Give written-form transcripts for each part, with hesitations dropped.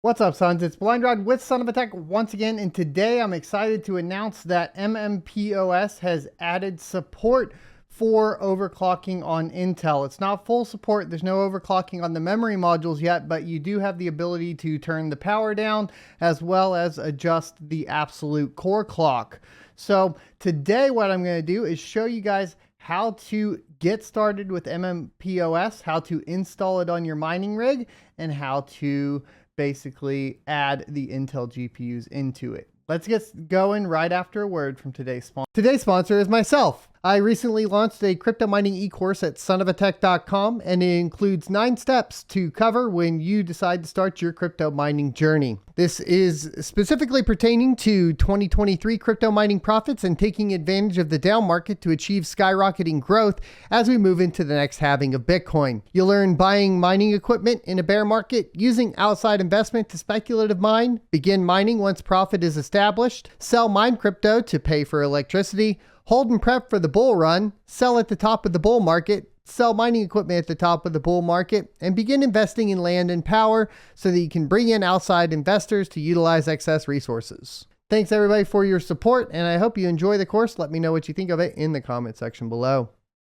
What's up, sons? It's Blind Rod with Son of a Tech once again, and today I'm excited to announce that MMPOS has added support for overclocking on Intel. It's not full support, there's no overclocking on the memory modules yet, but you do have the ability to turn the power down as well as adjust the absolute core clock. So today what I'm going to do is show you guys how to get started with MMPOS, how to install it on your mining rig, and how to basically add the Intel GPUs into it. Let's get going right after a word from today's sponsor. Today's sponsor is myself. I recently launched a crypto mining e-course at sonofatech.com, and it includes 9 steps to cover when you decide to start your crypto mining journey. This is specifically pertaining to 2023 crypto mining profits and taking advantage of the down market to achieve skyrocketing growth as we move into the next halving of Bitcoin. You'll learn buying mining equipment in a bear market, using outside investment to speculative mine, begin mining once profit is established, sell mine crypto to pay for electricity, hold and prep for the bull run, sell at the top of the bull market, sell mining equipment at the top of the bull market, and begin investing in land and power so that you can bring in outside investors to utilize excess resources. Thanks everybody for your support, and I hope you enjoy the course. Let me know what you think of it in the comment section below.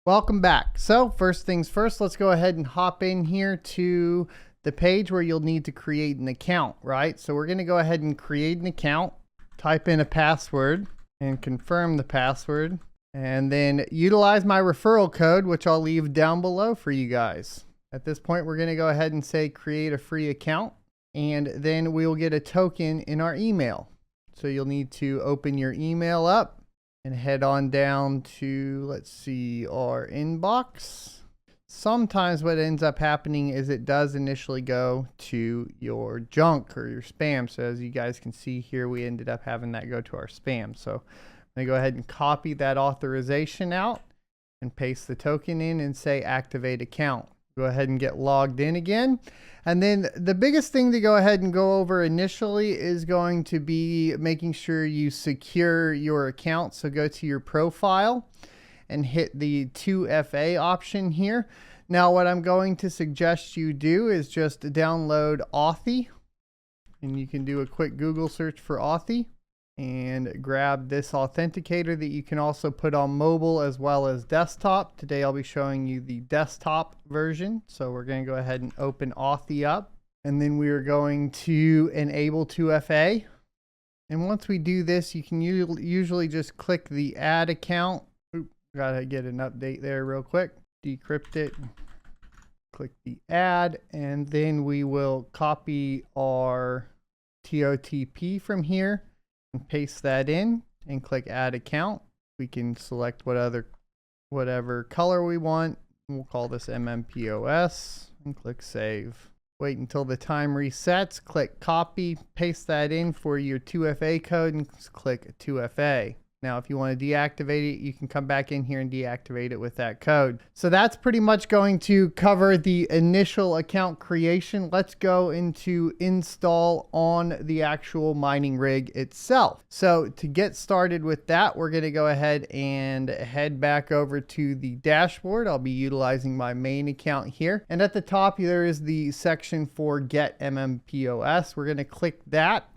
Welcome back. So first things first, let's go ahead and hop in here to the page where you'll need to create an account, right? So we're going to go ahead and create an account, type in a password, and confirm the password, and then utilize my referral code, which I'll leave down below for you guys. At this point, we're going to go ahead and say create a free account, and then we'll get a token in our email. So you'll need to open your email up and head on down to, let's see, our inbox. Sometimes what ends up happening is it does initially go to your junk or your spam. So as you guys can see here, we ended up having that go to our spam. So I'm going to go ahead and copy that authorization out and paste the token in and say activate account. Go ahead and get logged in again. And then the biggest thing to go ahead and go over initially is going to be making sure you secure your account. So go to your profile and hit the 2FA option here. Now what I'm going to suggest you do is just download Authy, and you can do a quick Google search for Authy and grab this authenticator that you can also put on mobile as well as desktop. Today I'll be showing you the desktop version. So we're going to go ahead and open Authy up, and then we are going to enable 2FA. And once we do this, you can usually just click the add account. Gotta get an update there real quick. Decrypt it, click the add, and then we will copy our TOTP from here and paste that in and click add account. We can select whatever color we want. We'll call this MMPOS and click save. Wait until the time resets, click copy, paste that in for your 2FA code and click 2FA. Now, if you want to deactivate it, you can come back in here and deactivate it with that code. So that's pretty much going to cover the initial account creation. Let's go into install on the actual mining rig itself. So to get started with that, we're going to go ahead and head back over to the dashboard. I'll be utilizing my main account here. And at the top, there is the section for Get MMPOS. We're going to click that.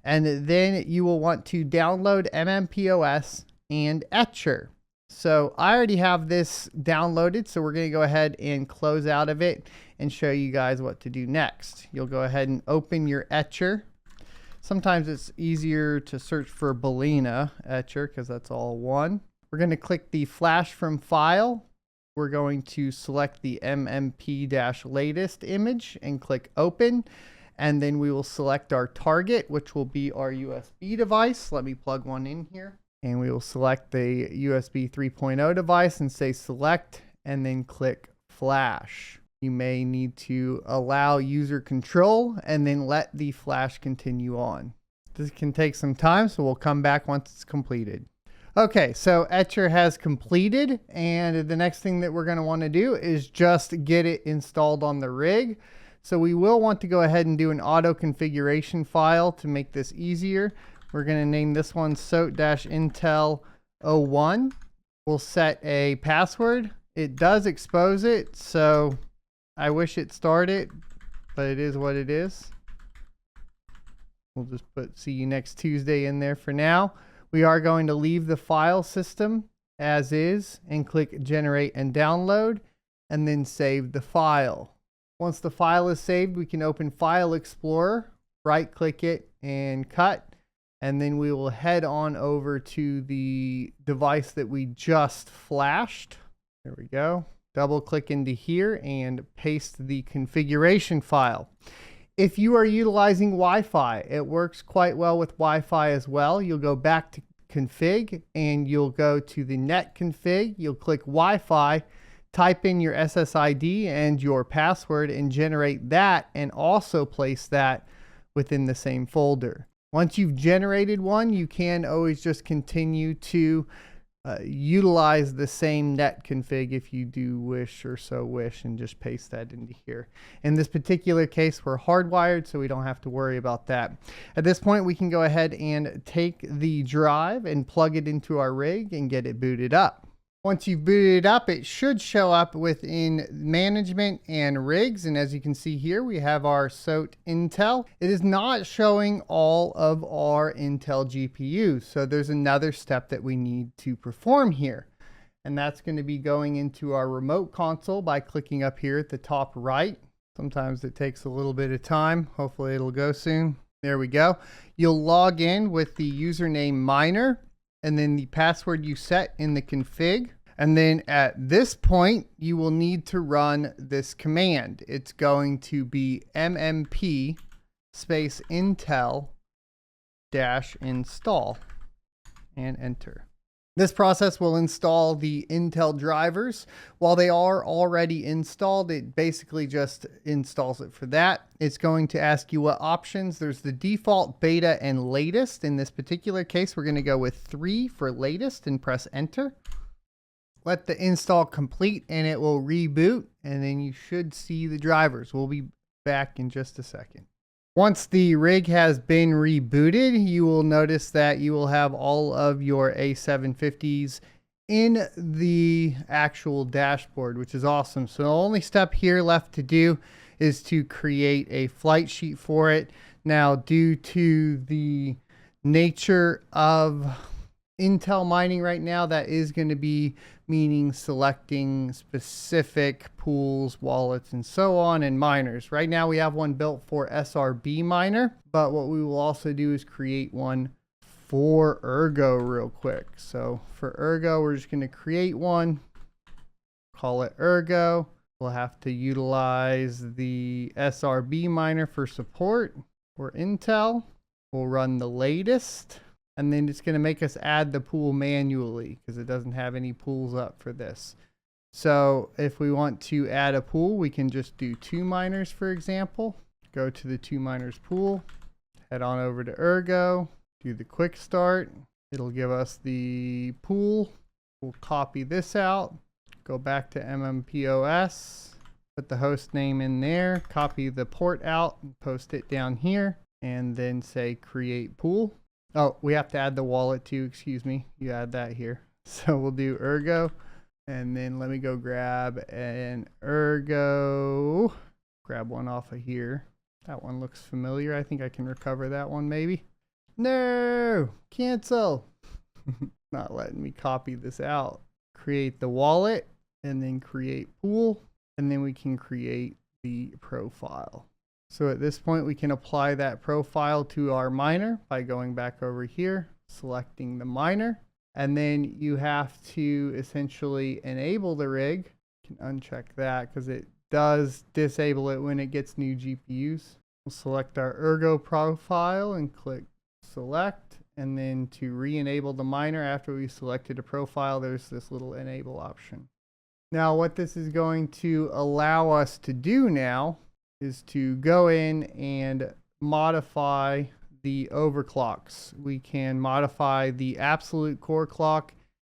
And then you will want to download MMPOS and Etcher. So I already have this downloaded, so we're going to go ahead and close out of it and show you guys what to do next. You'll go ahead and open your Etcher. Sometimes it's easier to search for Balena Etcher because that's all one. We're going to click the flash from file. We're going to select the MMP-latest image and click open. And then we will select our target, which will be our USB device. Let me plug one in here. And we will select the USB 3.0 device and say select, and then click flash. You may need to allow user control and then let the flash continue on. This can take some time, so we'll come back once it's completed. Okay, so Etcher has completed, and the next thing that we're going to want to do is just get it installed on the rig. So we will want to go ahead and do an auto configuration file to make this easier. We're going to name this one SOAT-Intel01. We'll set a password. It does expose it, so I wish it started, but it is what it is. We'll just put see you next Tuesday in there for now. We are going to leave the file system as is and click generate and download and then save the file. Once the file is saved, we can open File Explorer, right click it and cut. And then we will head on over to the device that we just flashed. There we go. Double click into here and paste the configuration file. If you are utilizing Wi-Fi, it works quite well with Wi-Fi as well. You'll go back to config and you'll go to the net config. You'll click Wi-Fi, type in your SSID and your password and generate that, and also place that within the same folder. Once you've generated one, you can always just continue to utilize the same net config if you do wish and just paste that into here. In this particular case, we're hardwired, so we don't have to worry about that. At this point, we can go ahead and take the drive and plug it into our rig and get it booted up. Once you've booted it up, it should show up within management and rigs. And as you can see here, we have our SOT Intel. It is not showing all of our Intel GPUs. So there's another step that we need to perform here. And that's going to be going into our remote console by clicking up here at the top right. Sometimes it takes a little bit of time. Hopefully it'll go soon. There we go. You'll log in with the username miner and then the password you set in the config. And then at this point, you will need to run this command. It's going to be mmp space intel -install and enter. This process will install the Intel drivers. While they are already installed, it basically just installs it for that. It's going to ask you what options. There's the default, beta, and latest. In this particular case, we're going to go with 3 for latest and press enter. Let the install complete and it will reboot, and then you should see the drivers. We'll be back in just a second. Once the rig has been rebooted, you will notice that you will have all of your A750s in the actual dashboard, which is awesome. So the only step here left to do is to create a flight sheet for it. Now, due to the nature of Intel mining right now, that is going to be meaning selecting specific pools, wallets, and so on, and miners. Right now we have one built for SRB miner, but what we will also do is create one for Ergo real quick. So for Ergo, we're just going to create one, call it Ergo. We'll have to utilize the SRB miner for support. For Intel, we'll run the latest. And then it's going to make us add the pool manually because it doesn't have any pools up for this. So if we want to add a pool, we can just do 2 miners, for example. Go to the 2 miners pool, head on over to Ergo, do the quick start. It'll give us the pool. We'll copy this out, go back to MMPOS, put the host name in there, copy the port out, and post it down here, and then say create pool. Oh, we have to add the wallet too, excuse me. You add that here. So we'll do Ergo, and then let me go grab an Ergo. Grab one off of here. That one looks familiar. I think I can recover that one maybe. No, cancel. Not letting me copy this out. Create the wallet, and then create pool, and then we can create the profile. So at this point, we can apply that profile to our miner by going back over here, selecting the miner, and then you have to essentially enable the rig. You can uncheck that because it does disable it when it gets new GPUs. We'll select our Ergo profile and click select, and then to re-enable the miner after we selected a profile, there's this little enable option. Now what this is going to allow us to do now is to go in and modify the overclocks. We can modify the absolute core clock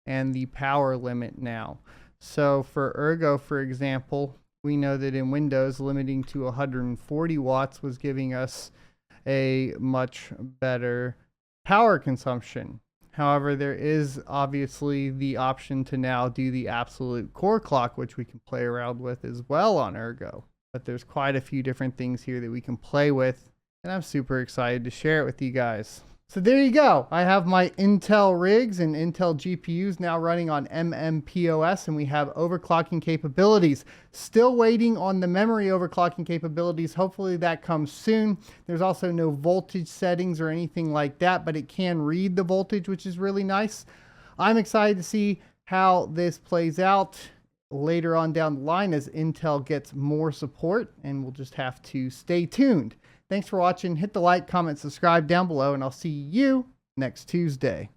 and the power limit now. So for Ergo, for example, we know that in Windows, limiting to 140 watts was giving us a much better power consumption. However, there is obviously the option to now do the absolute core clock, which we can play around with as well on Ergo. But there's quite a few different things here that we can play with, and I'm super excited to share it with you guys. So there you go. I have my Intel rigs and Intel GPUs now running on MMPOS, and we have overclocking capabilities. Still waiting on the memory overclocking capabilities. Hopefully that comes soon. There's also no voltage settings or anything like that, but it can read the voltage, which is really nice. I'm excited to see how this plays out later on down the line as Intel gets more support, and we'll just have to stay tuned. Thanks for watching. Hit the like, comment, subscribe down below, and I'll see you next Tuesday.